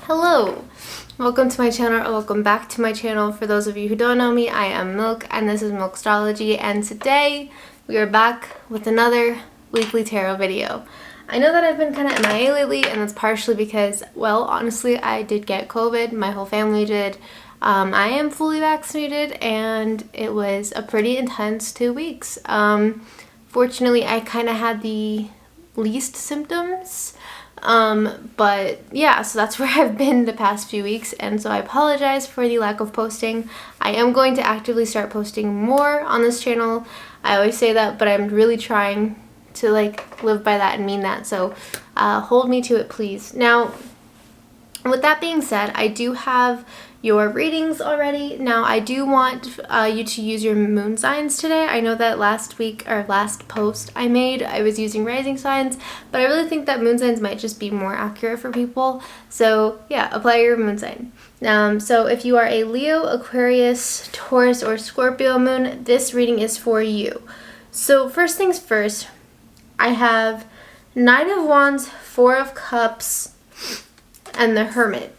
Hello, welcome to my channel, or welcome back to my channel. For those of you who don't know me, I am Milk and this is Milk Astrology, and today we are back with another weekly tarot video. I know that I've been kind of MIA lately, and that's partially because, well, honestly, I did get COVID. My whole family did. I am fully vaccinated and it was a pretty intense 2 weeks. Fortunately, I kind of had the least symptoms. But yeah, so that's where I've been the past few weeks, and so I apologize for the lack of posting. I am going to actively start posting more on this channel. I always say that, but I'm really trying to live by that and mean that, so hold me to it, please. Now, with that being said, I do have your readings already. Now, I do want you to use your moon signs today. I know that last post I made, I was using rising signs, but I really think that moon signs might just be more accurate for people. So yeah, apply your moon sign. So if you are a Leo, Aquarius, Taurus, or Scorpio moon, this reading is for you. So first things first, I have Nine of Wands, Four of Cups, and the Hermit.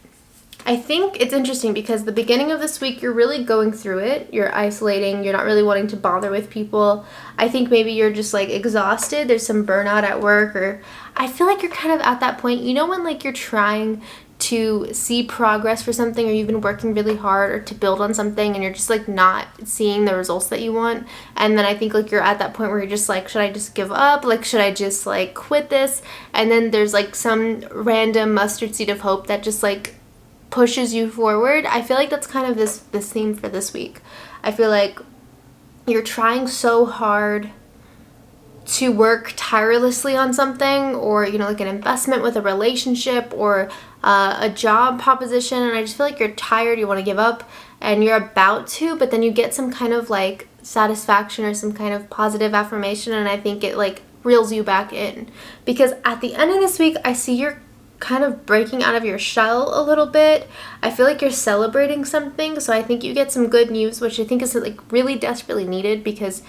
I think it's interesting because the beginning of this week, you're really going through it. You're isolating. You're not really wanting to bother with people. I think maybe you're just exhausted. There's some burnout at work, or I feel like you're kind of at that point, when you're trying to see progress for something, or you've been working really hard or to build on something, and you're just not seeing the results that you want. And then I think you're at that point where you're just should I just give up? Should I just quit this? And then there's some random mustard seed of hope that just pushes you forward. I feel like that's kind of this theme for this week. I feel like you're trying so hard to work tirelessly on something, or an investment with a relationship, or a job proposition, and I just feel like you're tired, you want to give up, and you're about to, but then you get some kind of satisfaction or some kind of positive affirmation, and I think it reels you back in, because at the end of this week, I see you're kind of breaking out of your shell a little bit. I feel like you're celebrating something, so I think you get some good news, which I think is really desperately needed, because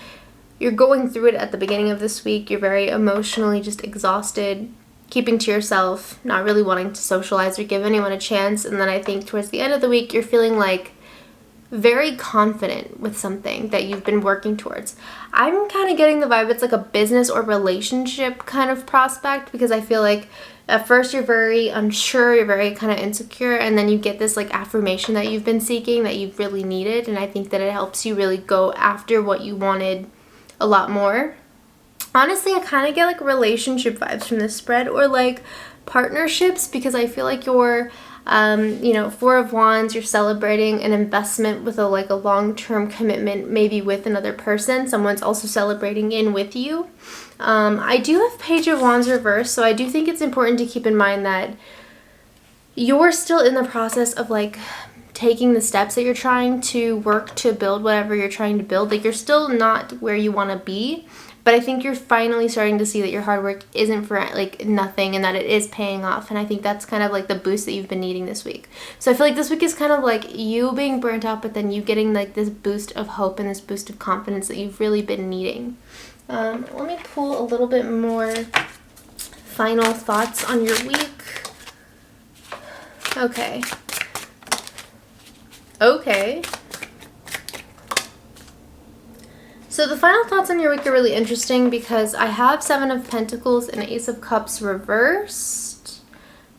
you're going through it at the beginning of this week. You're very emotionally just exhausted, keeping to yourself, not really wanting to socialize or give anyone a chance, and then I think towards the end of the week, you're feeling very confident with something that you've been working towards. I'm kind of getting the vibe it's a business or relationship kind of prospect, because I feel at first you're very unsure, you're very kind of insecure, and then you get this affirmation that you've been seeking, that you've really needed, and I think that it helps you really go after what you wanted a lot more. Honestly, I kind of get relationship vibes from this spread, or partnerships, because I feel you're Four of Wands, you're celebrating an investment with a long-term commitment, maybe with another person. Someone's also celebrating in with you. I do have Page of Wands reversed, so I do think it's important to keep in mind that you're still in the process of taking the steps that you're trying to work to build whatever you're trying to build. You're still not where you want to be, but I think you're finally starting to see that your hard work isn't for nothing, and that it is paying off. And I think that's kind of the boost that you've been needing this week. So I feel this week is kind of you being burnt out, but then you getting this boost of hope and this boost of confidence that you've really been needing. Let me pull a little bit more final thoughts on your week. Okay. So the final thoughts on your week are really interesting, because I have Seven of Pentacles and Ace of Cups reversed,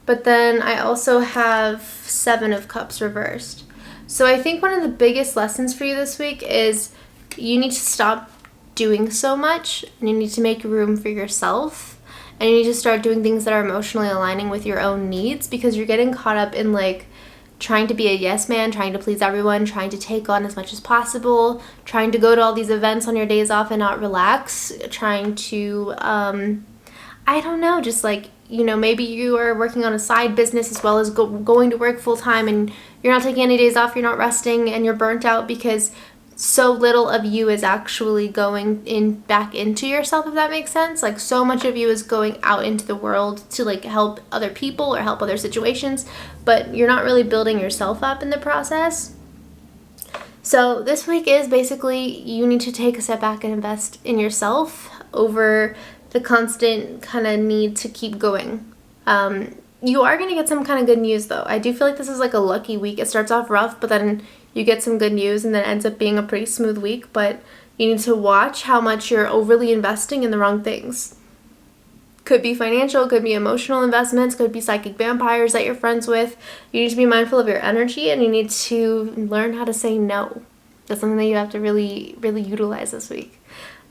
but then I also have Seven of Cups reversed. So I think one of the biggest lessons for you this week is you need to stop doing so much, and you need to make room for yourself, and you need to start doing things that are emotionally aligning with your own needs, because you're getting caught up in trying to be a yes man, trying to please everyone, trying to take on as much as possible, trying to go to all these events on your days off and not relax, trying to, I don't know, just maybe you are working on a side business as well as going to work full time, and you're not taking any days off, you're not resting, and you're burnt out because so little of you is actually going back into yourself, if that makes sense. So much of you is going out into the world to help other people or help other situations, but you're not really building yourself up in the process. So this week is basically you need to take a step back and invest in yourself over the constant kind of need to keep going. You are going to get some kind of good news, though. I do feel like this is like a lucky week. It starts off rough, but then you get some good news, and then it ends up being a pretty smooth week. But you need to watch how much you're overly investing in the wrong things. Could be financial, could be emotional investments, could be psychic vampires that you're friends with. You need to be mindful of your energy, and you need to learn how to say no. That's something that you have to really, really utilize this week.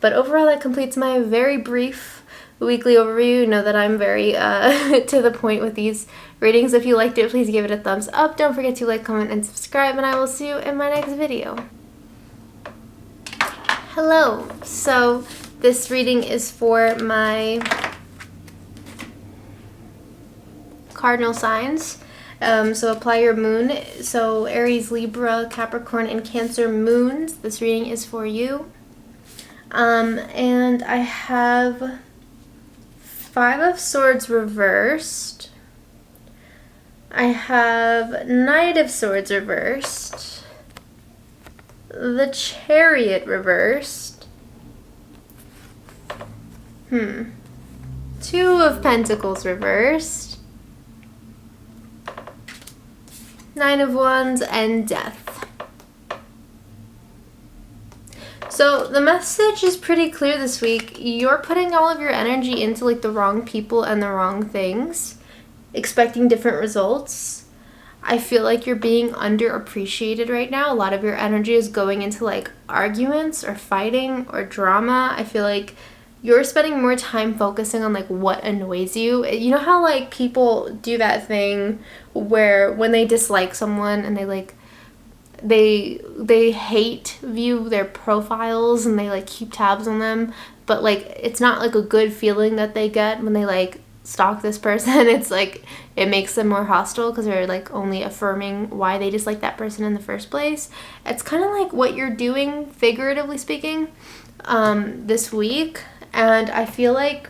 But overall, that completes my very brief weekly overview. You know that I'm very to the point with these readings. If you liked it, please give it a thumbs up. Don't forget to like, comment, and subscribe, and I will see you in my next video. Hello. So this reading is for my cardinal signs. So apply your moon. So Aries, Libra, Capricorn, and Cancer moons. This reading is for you. And I have 5 of Swords reversed. I have Knight of Swords reversed. The Chariot reversed. 2 of Pentacles reversed. 9 of Wands and Death. So the message is pretty clear this week. You're putting all of your energy into like the wrong people and the wrong things, expecting different results. I feel like you're being underappreciated right now. A lot of your energy is going into like arguments or fighting or drama. I feel like you're spending more time focusing on like what annoys you. You know how like people do that thing where when they dislike someone and they hate view their profiles and they like keep tabs on them, but like it's not like a good feeling that they get when they like stalk this person. It's like it makes them more hostile because they're like only affirming why they dislike that person in the first place. It's kind of like what you're doing, figuratively speaking, this week. And I feel like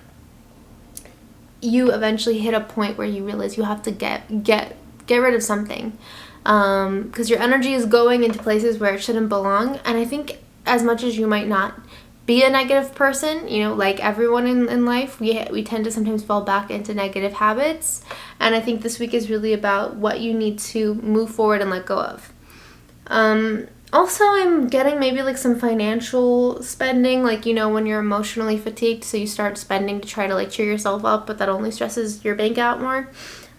you eventually hit a point where you realize you have to get rid of something. Because your energy is going into places where it shouldn't belong. And I think as much as you might not be a negative person, you know, like everyone in life, we tend to sometimes fall back into negative habits. And I think this week is really about what you need to move forward and let go of. Also, I'm getting maybe like some financial spending, like, you know, when you're emotionally fatigued, so you start spending to try to like cheer yourself up, but that only stresses your bank out more.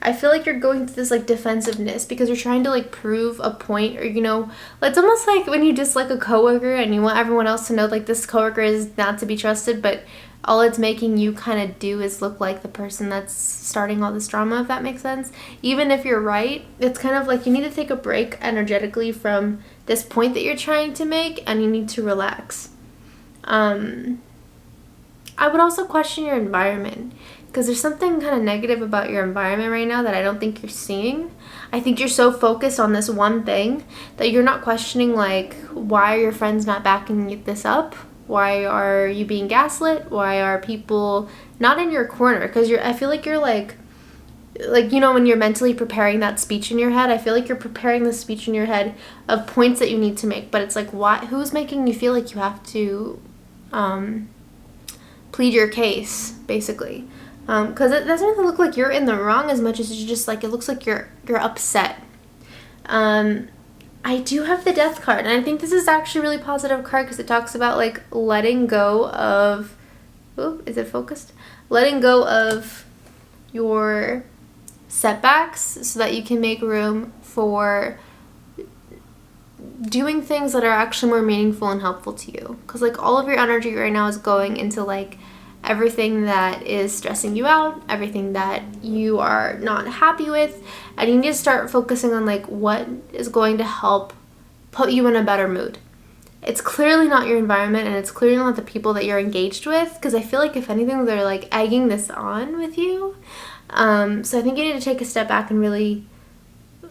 I feel like you're going through this like defensiveness because you're trying to like prove a point, or you know, it's almost like when you dislike a coworker and you want everyone else to know like this coworker is not to be trusted, but all it's making you kind of do is look like the person that's starting all this drama, if that makes sense. Even if you're right, it's kind of like you need to take a break energetically from this point that you're trying to make, and you need to relax. I would also question your environment, because there's something kind of negative about your environment right now that I don't think you're seeing. I think you're so focused on this one thing that you're not questioning, like, why are your friends not backing this up? Why are you being gaslit? Why are people not in your corner? Because I feel like you're like, you know, when you're mentally preparing that speech in your head, I feel like you're preparing the speech in your head of points that you need to make. But it's like, who's making you feel like you have to plead your case, basically? Because it doesn't really look like you're in the wrong as much as it's just like it looks like you're upset. I do have the Death card, and I think this is actually a really positive card because it talks about like letting go of, is it focused? Letting go of your setbacks so that you can make room for doing things that are actually more meaningful and helpful to you. Because like all of your energy right now is going into like everything that is stressing you out, everything that you are not happy with, and you need to start focusing on like what is going to help put you in a better mood. It's clearly not your environment, and it's clearly not the people that you're engaged with, because I feel like if anything they're like egging this on with you. So I think you need to take a step back and really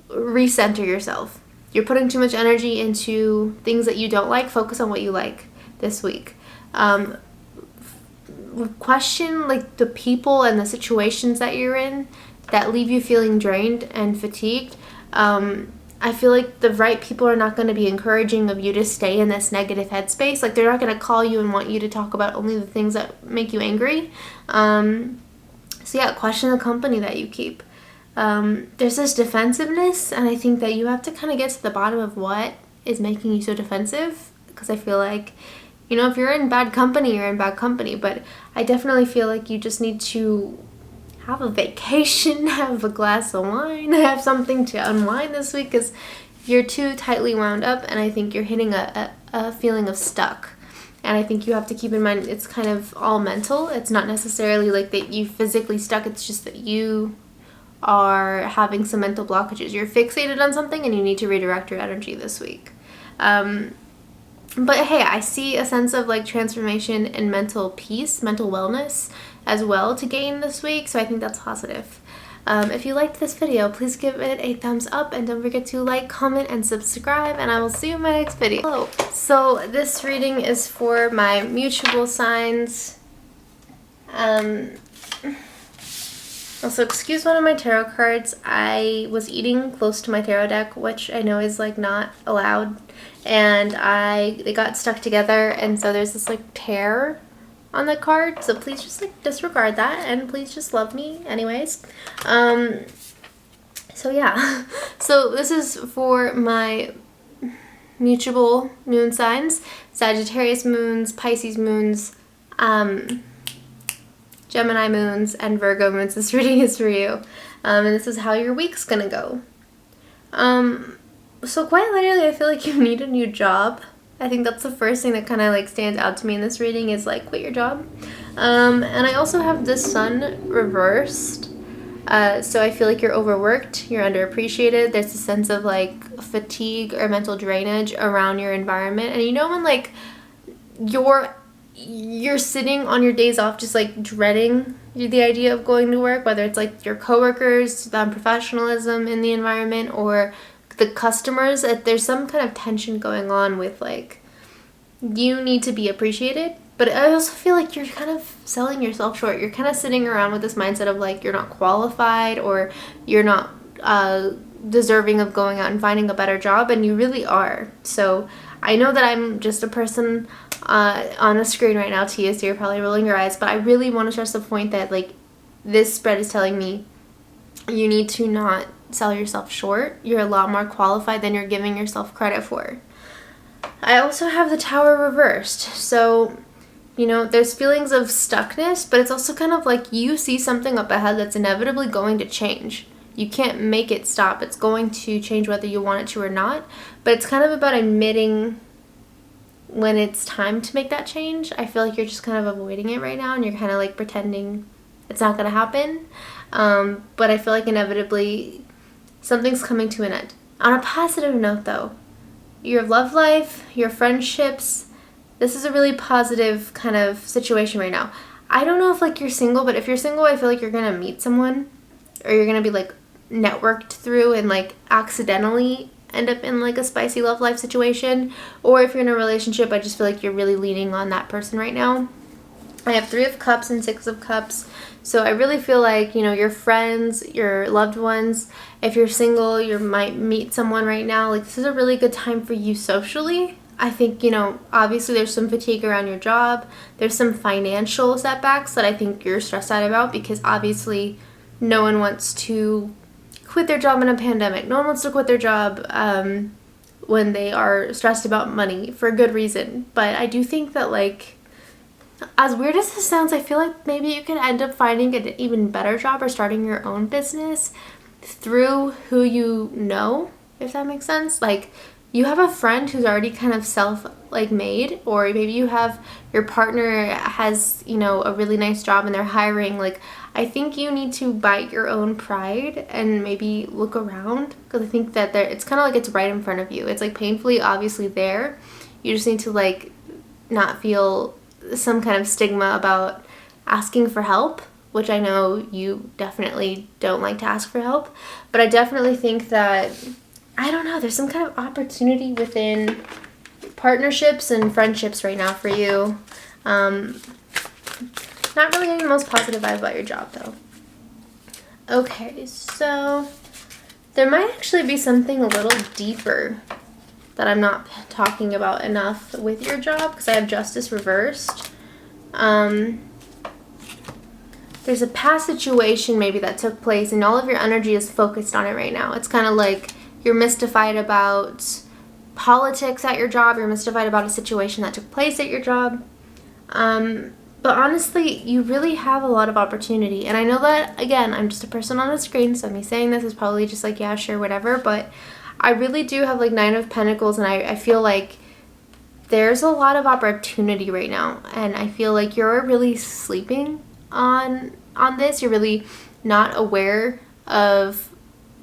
recenter yourself. You're putting too much energy into things that you don't like. Focus on what you like this week. Question like the people and the situations that you're in that leave you feeling drained and fatigued. I feel like the right people are not going to be encouraging of you to stay in this negative headspace. Like they're not going to call you and want you to talk about only the things that make you angry. So yeah, question the company that you keep. there's this defensiveness, and I think that you have to kind of get to the bottom of what is making you so defensive, because I feel like, you know, if you're in bad company, you're in bad company, but I definitely feel like you just need to have a vacation, have a glass of wine, have something to unwind this week, because you're too tightly wound up, and I think you're hitting a feeling of stuck. And I think you have to keep in mind it's kind of all mental. It's not necessarily like that you physically stuck, it's just that you are having some mental blockages. You're fixated on something and you need to redirect your energy this week. But hey, I see a sense of like transformation and mental peace, mental wellness as well to gain this week, so I think that's positive. If you liked this video, please give it a thumbs up and don't forget to like, comment, and subscribe, and I will see you in my next video. Hello. So this reading is for my mutable signs. Also, excuse one of my tarot cards. I was eating close to my tarot deck, which I know is like not allowed, and they got stuck together, and so there's this like tear on the card, so please just like disregard that, and please just love me anyways. So yeah, so this is for my mutable moon signs: Sagittarius moons, Pisces moons, Gemini moons, and Virgo moons. This reading is for you, and this is how your week's gonna go. So quite literally, I feel like you need a new job. I think that's the first thing that kind of like stands out to me in this reading is like quit your job. And I also have the sun reversed. So I feel like you're overworked, you're underappreciated. There's a sense of like fatigue or mental drainage around your environment. And you know when like you're sitting on your days off just like dreading the idea of going to work, whether it's like your coworkers, the unprofessionalism in the environment, or the customers, there's some kind of tension going on with like you need to be appreciated, but I also feel like you're kind of selling yourself short. You're kind of sitting around with this mindset of like you're not qualified or you're not deserving of going out and finding a better job, and you really are. So I know that I'm just a person on a screen right now to you, so you're probably rolling your eyes, but I really want to stress the point that like this spread is telling me you need to not sell yourself short. You're a lot more qualified than you're giving yourself credit for. I also have the Tower reversed, so you know there's feelings of stuckness, but it's also kind of like you see something up ahead that's inevitably going to change. You can't make it stop. It's going to change whether you want it to or not, but it's kind of about admitting when it's time to make that change. I feel like you're just kind of avoiding it right now, and you're kind of like pretending it's not going to happen. But I feel like inevitably something's coming to an end. On a positive note though, your love life, your friendships, this is a really positive kind of situation right now. I don't know if like you're single, but if you're single, I feel like you're going to meet someone, or you're going to be like networked through and like accidentally end up in like a spicy love life situation. Or if you're in a relationship, I just feel like you're really leaning on that person right now. I have 3 of Cups and 6 of Cups. So I really feel like, you know, your friends, your loved ones, if you're single, you might meet someone right now. Like this is a really good time for you socially. I think, you know, obviously there's some fatigue around your job. There's some financial setbacks that I think you're stressed out about, because obviously no one wants to quit their job in a pandemic. No one wants to quit their job when they are stressed about money for a good reason. But I do think that like, as weird as this sounds, I feel like maybe you can end up finding an even better job or starting your own business through who you know, if that makes sense. Like you have a friend who's already kind of made, or maybe you have your partner has, you know, a really nice job and they're hiring. Like I think you need to bite your own pride and maybe look around, because I think that it's kind of like it's right in front of you. It's like painfully obviously there. You just need to like not feel some kind of stigma about asking for help, which I know you definitely don't like to ask for help, but I definitely think that, I don't know, there's some kind of opportunity within partnerships and friendships right now for you. Not really getting the most positive vibe about your job though. Okay, so there might actually be something a little deeper that I'm not talking about enough with your job, because I have Justice reversed. there's a past situation maybe that took place and all of your energy is focused on it right now. It's kind of like you're mystified about politics at your job, you're mystified about a situation that took place at your job. But honestly, you really have a lot of opportunity. And I know that, again, I'm just a person on a screen, so me saying this is probably just like, yeah, sure, whatever. But I really do have like 9 of Pentacles, and I feel like there's a lot of opportunity right now. And I feel like you're really sleeping on this. You're really not aware of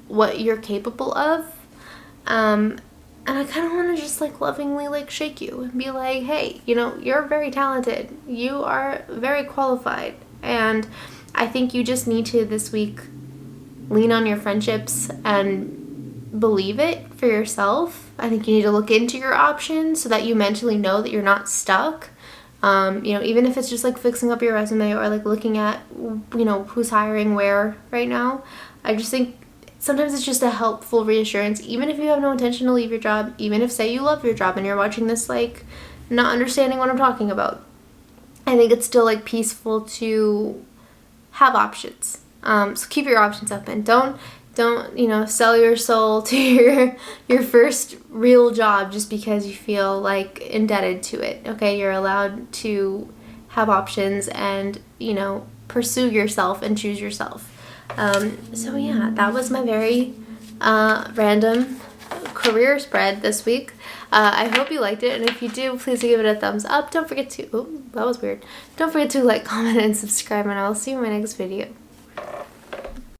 what you're capable of. And I kind of want to just like lovingly like shake you and be like, hey, you know, you're very talented. You are very qualified. And I think you just need to this week lean on your friendships and believe it for yourself. I think you need to look into your options so that you mentally know that you're not stuck. You know, even if it's just like fixing up your resume or like looking at, you know, who's hiring where right now. I just think sometimes it's just a helpful reassurance, even if you have no intention to leave your job, even if, say, you love your job and you're watching this, like, not understanding what I'm talking about. I think it's still, like, peaceful to have options. So keep your options open. Don't, you know, sell your soul to your first real job just because you feel, like, indebted to it, okay? You're allowed to have options and, you know, pursue yourself and choose yourself. So yeah, that was my very random career spread this week. I hope you liked it, and if you do, please give it a thumbs up. Don't forget to, oh, that was weird. Don't forget to like, comment, and subscribe, and I will see you in my next video.